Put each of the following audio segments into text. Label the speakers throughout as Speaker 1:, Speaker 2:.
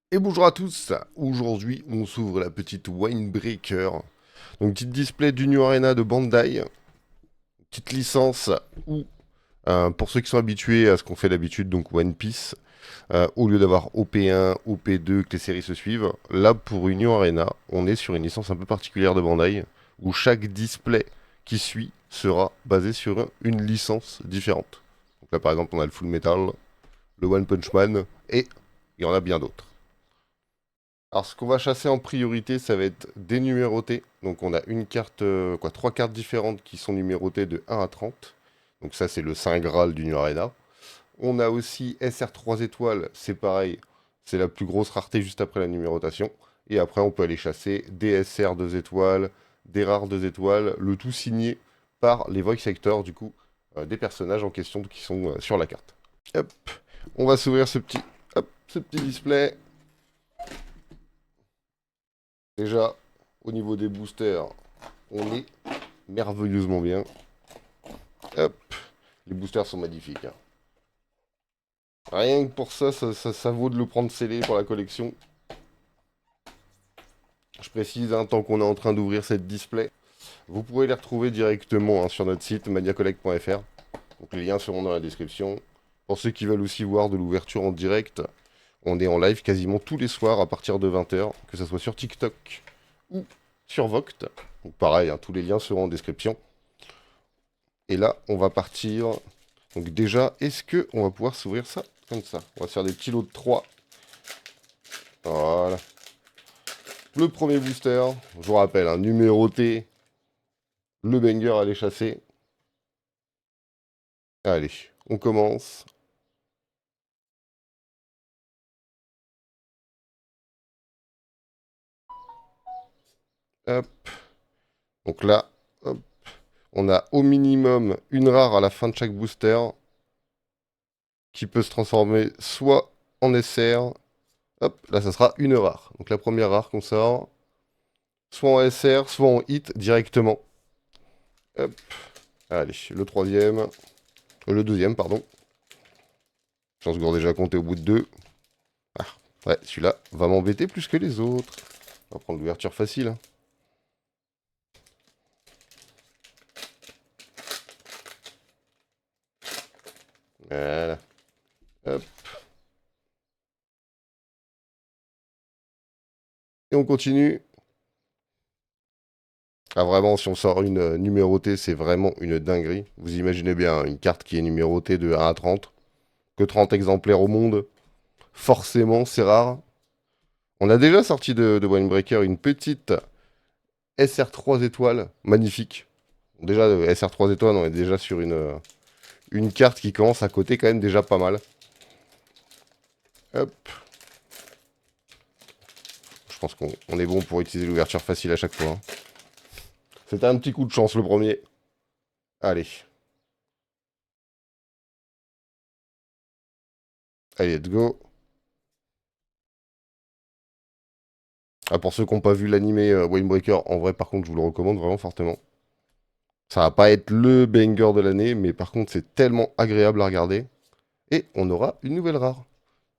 Speaker 1: Et bonjour à tous, aujourd'hui on s'ouvre la petite Winebreaker, donc petite display d'Union Arena de Bandai, petite licence où, pour ceux qui sont habitués à ce qu'on fait d'habitude, donc One Piece, au lieu d'avoir OP1, OP2, que les séries se suivent, là pour Union Arena, on est sur une licence un peu particulière de Bandai, où chaque display qui suit sera basé sur une licence différente. Donc là par exemple on a le Full Metal, le One Punch Man, et il y en a bien d'autres. Alors, ce qu'on va chasser en priorité, ça va être des numérotés. Donc, on a une carte, trois cartes différentes qui sont numérotées de 1 à 30. Donc, ça, c'est le Saint Graal du New Arena. On a aussi SR 3 étoiles, c'est pareil, c'est la plus grosse rareté juste après la numérotation. Et après, on peut aller chasser des SR 2 étoiles, des rares 2 étoiles, le tout signé par les voice actors, du coup, des personnages en question qui sont sur la carte. Hop, on va s'ouvrir ce petit display. Déjà, au niveau des boosters, on est merveilleusement bien. Hop, les boosters sont magnifiques, hein. Rien que pour ça, ça vaut de le prendre scellé pour la collection. Je précise, hein, tant qu'on est en train d'ouvrir cette display, vous pourrez les retrouver directement, hein, sur notre site maniacollect.fr. Donc les liens seront dans la description. Pour ceux qui veulent aussi voir de l'ouverture en direct, on est en live quasiment tous les soirs à partir de 20h, que ce soit sur TikTok ou sur Voct. Donc pareil, hein, tous les liens seront en description. Et là, on va partir. Donc déjà, est-ce que on va pouvoir s'ouvrir ça comme ça? On va se faire des petits lots de 3. Voilà. Le premier booster, je vous rappelle, un numéroté, le banger à aller chasser. Allez, on commence. Hop. Donc là, hop, on a au minimum une rare à la fin de chaque booster qui peut se transformer soit en SR. Hop, là, ça sera une rare. Donc la première rare qu'on sort, soit en SR, soit en hit directement. Hop. Allez, le troisième. Le deuxième, pardon. Chance gourde déjà compté au bout de 2. Ah, ouais, celui-là va m'embêter plus que les autres. On va prendre l'ouverture facile, hein. Voilà. Hop. Et on continue. Ah, vraiment, si on sort une numérotée, c'est vraiment une dinguerie. Vous imaginez bien, hein, une carte qui est numérotée de 1 à 30. Que 30 exemplaires au monde. Forcément, c'est rare. On a déjà sorti de Winebreaker une petite SR 3 étoiles. Magnifique. Déjà, SR 3 étoiles, on est déjà sur une carte qui commence à coter quand même déjà pas mal. Hop. Je pense qu'on est bon pour utiliser l'ouverture facile à chaque fois, hein. C'était un petit coup de chance le premier. Allez. Allez, let's go. Ah, pour ceux qui n'ont pas vu l'animé Winebreaker, en vrai, par contre, je vous le recommande vraiment fortement. Ça va pas être le banger de l'année, mais par contre, c'est tellement agréable à regarder. Et on aura une nouvelle rare.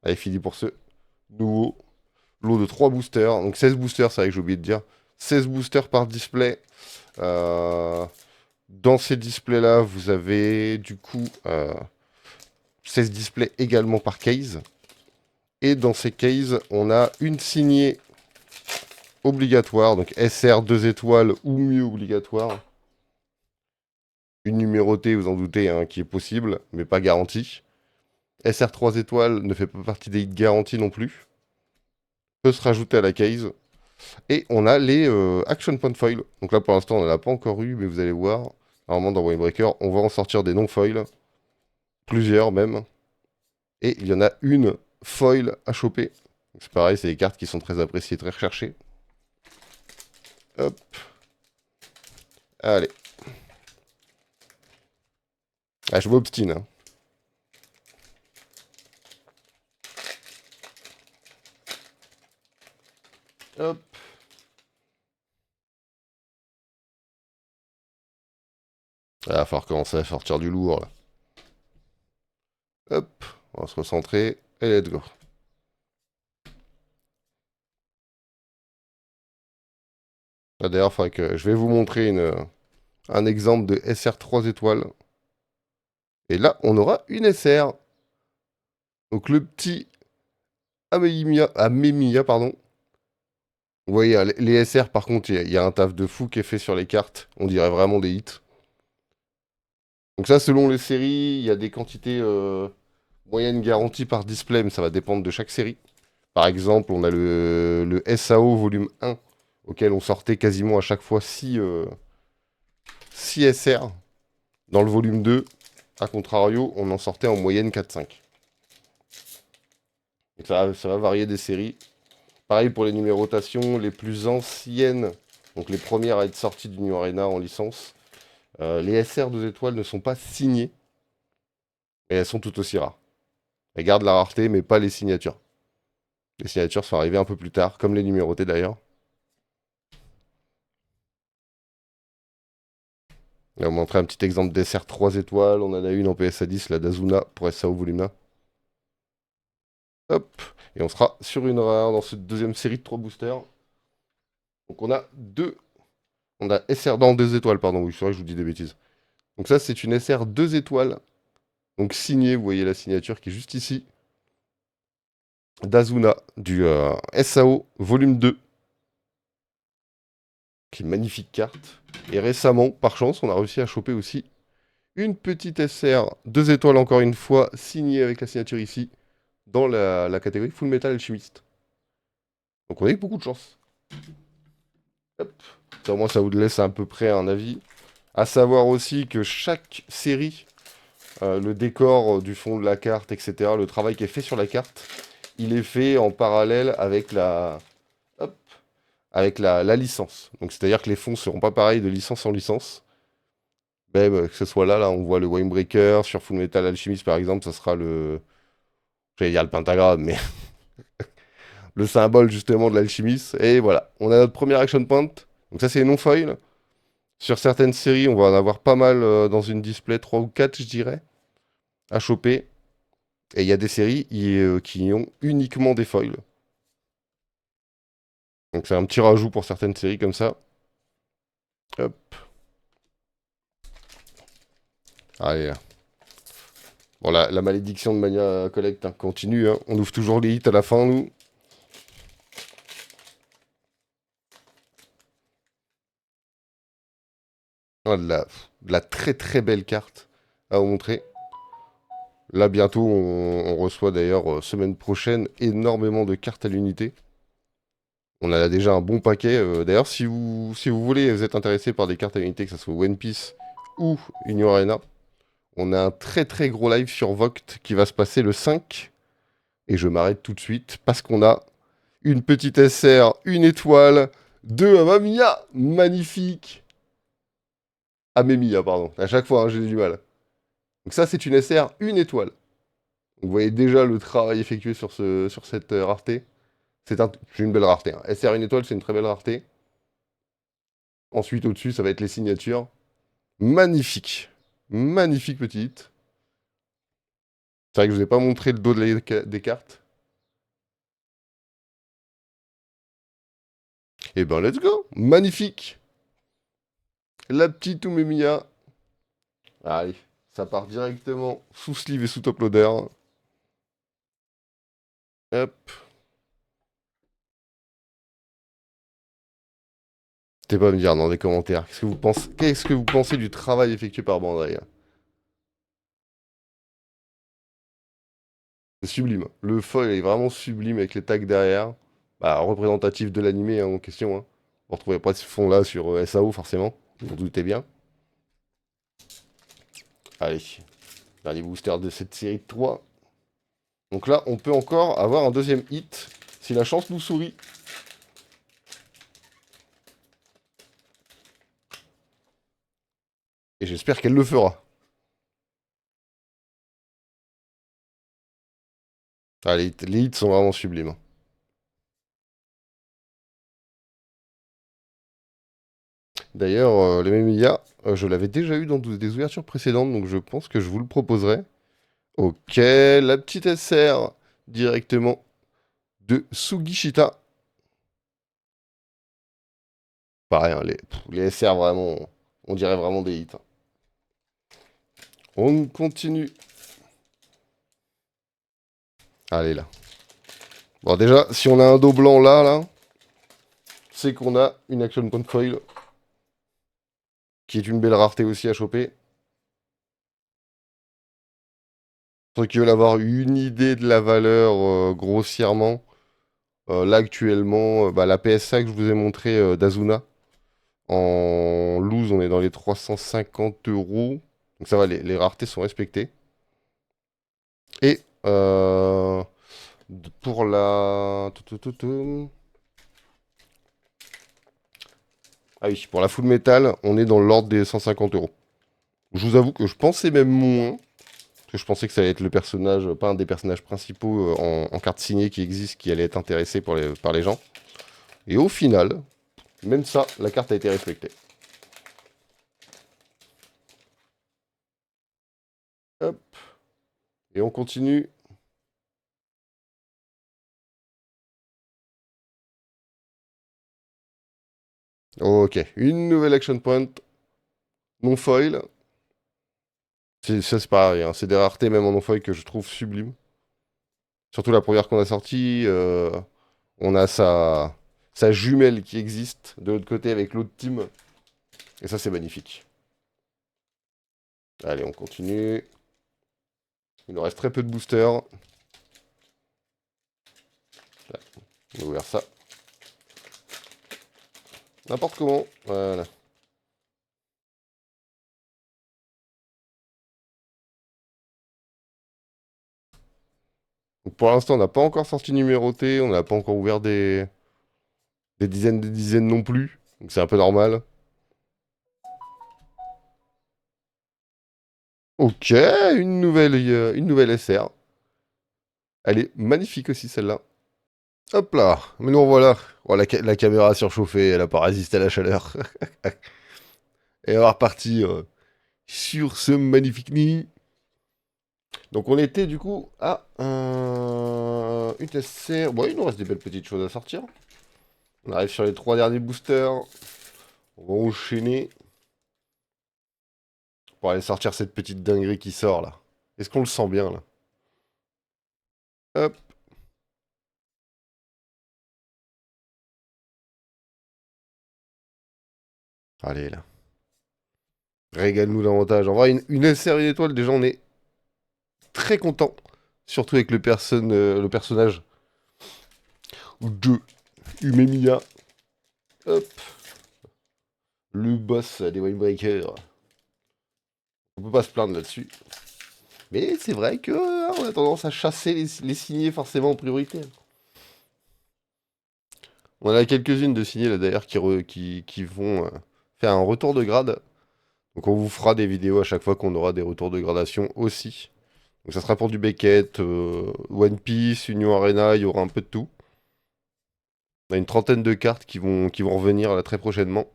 Speaker 1: Allez, fini pour ce nouveau lot de 3 boosters. Donc 16 boosters, c'est vrai que j'ai oublié de dire. 16 boosters par display. Dans ces displays-là, vous avez du coup 16 displays également par case. Et dans ces cases, on a une signée obligatoire, donc SR 2 étoiles ou mieux obligatoire. Une numérotée, vous en doutez, hein, qui est possible, mais pas garantie. SR 3 étoiles ne fait pas partie des hits garantis non plus. Peut se rajouter à la case. Et on a les Action Point Foil. Donc là, pour l'instant, on n'en a pas encore eu, mais vous allez voir. Normalement, dans Winebreaker, on va en sortir des non-foils. Plusieurs même. Et il y en a une foil à choper. C'est pareil, c'est des cartes qui sont très appréciées, très recherchées. Hop. Allez. Ah, je m'obstine, hein. Hop. Il va falloir commencer à sortir du lourd, là. Hop. On va se recentrer. Et let's go. Là, d'ailleurs, je vais vous montrer un exemple de SR 3 étoiles. Et là, on aura une SR. Donc le petit Amemiya, pardon. Vous voyez, les SR, par contre, il y a un taf de fou qui est fait sur les cartes. On dirait vraiment des hits. Donc ça, selon les séries, il y a des quantités moyennes garanties par display, mais ça va dépendre de chaque série. Par exemple, on a le SAO volume 1, auquel on sortait quasiment à chaque fois 6 SR. Dans le volume 2, à contrario, on en sortait en moyenne 4-5. Donc ça va varier des séries. Pareil pour les numérotations, les plus anciennes, donc les premières à être sorties du New Arena en licence. Les SR 2 étoiles ne sont pas signées, et elles sont tout aussi rares. Elles gardent la rareté, mais pas les signatures. Les signatures sont arrivées un peu plus tard, comme les numérotées d'ailleurs. Là, on va montrer un petit exemple d'SR 3 étoiles. On en a une en PSA 10, la Dazuna pour SAO volume 1. Hop, et on sera sur une rare dans cette deuxième série de 3 boosters. Donc on a on a SR dans 2 étoiles, pardon, oui, c'est vrai que je vous dis des bêtises. Donc ça, c'est une SR 2 étoiles. Donc signée, vous voyez la signature qui est juste ici. Dazuna du SAO volume 2. Qui est une magnifique carte. Et récemment, par chance, on a réussi à choper aussi une petite SR 2 étoiles encore une fois, signée avec la signature ici, dans la catégorie Full Metal Alchemist. Donc on a eu beaucoup de chance. Hop. Ça, au moins, ça vous laisse à peu près un avis. À savoir aussi que chaque série, le décor du fond de la carte, etc., le travail qui est fait sur la carte, il est fait en parallèle avec hop, avec la licence. Donc c'est-à-dire que les fonds ne seront pas pareils de licence en licence. Même que ce soit là, on voit le Winebreaker. Sur Full Metal Alchemist, par exemple, ça sera j'allais dire le pentagramme, mais le symbole justement de l'alchimiste. Et voilà, on a notre premier action point. Donc ça, c'est non-foil. Sur certaines séries, on va en avoir pas mal dans une display, 3 ou 4, je dirais, à choper. Et il y a des séries qui ont uniquement des foils. Donc c'est un petit rajout pour certaines séries comme ça. Hop. Allez. Bon, la malédiction de Mania Collect continue. Hein. On ouvre toujours les hits à la fin, nous. Ah, de la très très belle carte à vous montrer. Là, bientôt, on reçoit d'ailleurs, semaine prochaine, énormément de cartes à l'unité. On a déjà un bon paquet. D'ailleurs, si vous voulez, vous êtes intéressé par des cartes à l'unité, que ce soit One Piece ou Union Arena, on a un très très gros live sur Voct qui va se passer le 5. Et je m'arrête tout de suite parce qu'on a une petite SR, une étoile, de Amamiya, magnifique. Amemiya, pardon. À chaque fois, hein, j'ai du mal. Donc ça, c'est une SR, une étoile. Donc vous voyez déjà le travail effectué sur cette rareté. C'est une belle rareté. Hein. SR une étoile, c'est une très belle rareté. Ensuite, au-dessus, ça va être les signatures. Magnifique. Magnifique petite. C'est vrai que je vous ai pas montré le dos des cartes. Et ben, let's go. Magnifique. La petite Umemiya. Allez, ça part directement sous sleeve et sous top loader. Hop. N'hésitez pas à me dire dans les commentaires. Qu'est-ce que vous pensez du travail effectué par Bandai? C'est sublime. Le foil est vraiment sublime avec les tags derrière. Bah, représentatif de l'animé en question. Hein. Vous ne retrouvez pas ce fond-là sur SAO forcément. Vous vous doutez bien. Allez, dernier booster de cette série de 3. Donc là, on peut encore avoir un deuxième hit si la chance nous sourit. Et j'espère qu'elle le fera. Ah, les hits sont vraiment sublimes. D'ailleurs, les Memiya, je l'avais déjà eu dans des ouvertures précédentes, donc je pense que je vous le proposerai. Ok, la petite SR directement de Sugishita. Pareil, hein, les SR, vraiment, on dirait vraiment des hits, hein. On continue. Allez, là. Bon, déjà, si on a un dos blanc là, c'est qu'on a une Action Point Foil, qui est une belle rareté aussi à choper. Pour ceux qui veulent avoir une idée de la valeur grossièrement, là actuellement, bah, la PSA que je vous ai montré d'Azuna, en loose, on est dans les 350 euros. Donc ça va, les raretés sont respectées. Et pour la... Ah oui, pour la Full Metal, on est dans l'ordre des 150 euros. Je vous avoue que je pensais même moins. Parce que je pensais que ça allait être le personnage, pas un des personnages principaux en carte signée qui existe, qui allait être intéressé par les gens. Et au final, même ça, la carte a été respectée. Hop. Et on continue. Ok, une nouvelle action point. Non foil. Ça c'est pareil, hein, c'est des raretés même en non foil que je trouve sublimes. Surtout la première qu'on a sortie, on a sa jumelle qui existe de l'autre côté avec l'autre team. Et ça c'est magnifique. Allez, on continue. Il nous reste très peu de boosters. Là, on va ouvrir ça. N'importe comment. Voilà. Donc pour l'instant, on n'a pas encore sorti numéroté. On n'a pas encore ouvert des dizaines non plus. Donc c'est un peu normal. Ok, une nouvelle SR. Elle est magnifique aussi celle-là. Hop là, mais nous voilà. Oh, la caméra a surchauffé, elle a pas résisté à la chaleur. Et on va repartir sur ce magnifique nid. Donc on était du coup à une SR. Bon, il nous reste des belles petites choses à sortir. On arrive sur les 3 derniers boosters. On va enchaîner pour aller sortir cette petite dinguerie qui sort là. Est-ce qu'on le sent bien là? Hop. Allez là. Régale-nous davantage. En vrai, une SR, une étoile, déjà on est très content. Surtout avec le personnage de Umemiya. Hop. Le boss des Winebreakers. On peut pas se plaindre là-dessus. Mais c'est vrai que on a tendance à chasser les signés forcément en priorité. On en a quelques-unes de signés là d'ailleurs qui vont faire un retour de grade. Donc on vous fera des vidéos à chaque fois qu'on aura des retours de gradation aussi. Donc ça sera pour du Beckett, One Piece, Union Arena, il y aura un peu de tout. On a une trentaine de cartes qui vont revenir là très prochainement.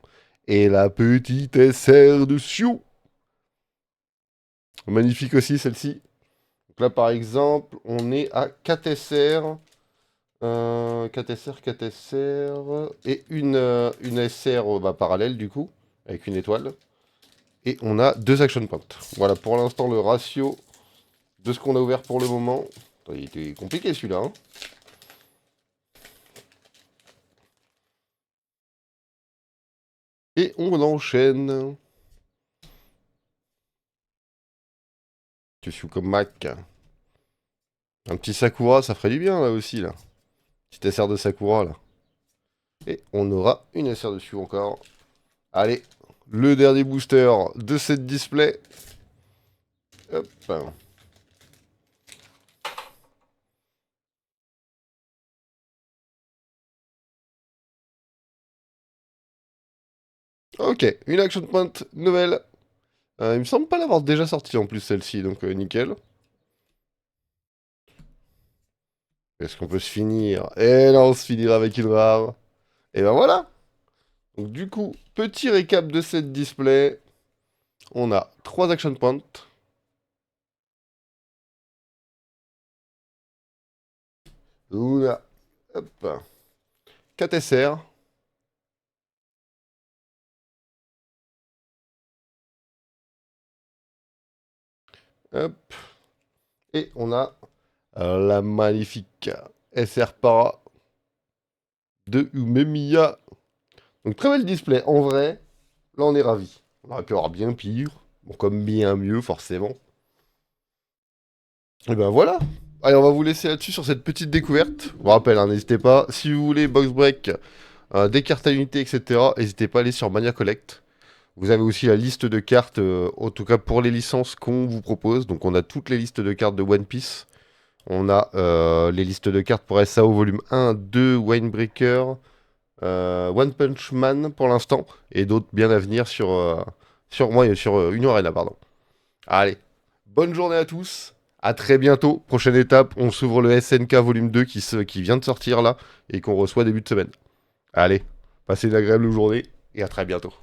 Speaker 1: Et la petite SR de Sioux. Magnifique aussi celle-ci. Donc là par exemple, on est à 4 SR. 4 SR, 4 SR. Et une SR bah, parallèle du coup, avec une étoile. Et on a 2 action points. Voilà pour l'instant le ratio de ce qu'on a ouvert pour le moment. Attends, il était compliqué celui-là, hein. Et on enchaîne. Tu suis comme Mac. Un petit Sakura, ça ferait du bien là aussi là. Petite SR de Sakura là. Et on aura une SR dessus encore. Allez, le dernier booster de cette display. Hop. Ok, une action point nouvelle. Il me semble pas l'avoir déjà sortie en plus celle-ci, donc nickel. Est-ce qu'on peut se finir? Et là on se finira avec une rare. Et ben voilà. Donc du coup, petit récap de cette display. On a 3 action points. On a hop, 4 SR. Hop. Et on a la magnifique SR Para de Umemiya. Donc très bel display. En vrai, là on est ravis. On aurait pu avoir bien pire. Bon, comme bien mieux, forcément. Et ben voilà. Allez, on va vous laisser là-dessus sur cette petite découverte. Je vous rappelle, hein, n'hésitez pas. Si vous voulez box break, des cartes à unité, etc., n'hésitez pas à aller sur Mania Collect. Vous avez aussi la liste de cartes, en tout cas pour les licences qu'on vous propose. Donc on a toutes les listes de cartes de One Piece. On a les listes de cartes pour SAO volume 1, 2, Winebreaker, One Punch Man pour l'instant, et d'autres bien à venir sur Union Arena, pardon. Allez, bonne journée à tous, à très bientôt. Prochaine étape, on s'ouvre le SNK volume 2 qui vient de sortir là, et qu'on reçoit début de semaine. Allez, passez une agréable journée, et à très bientôt.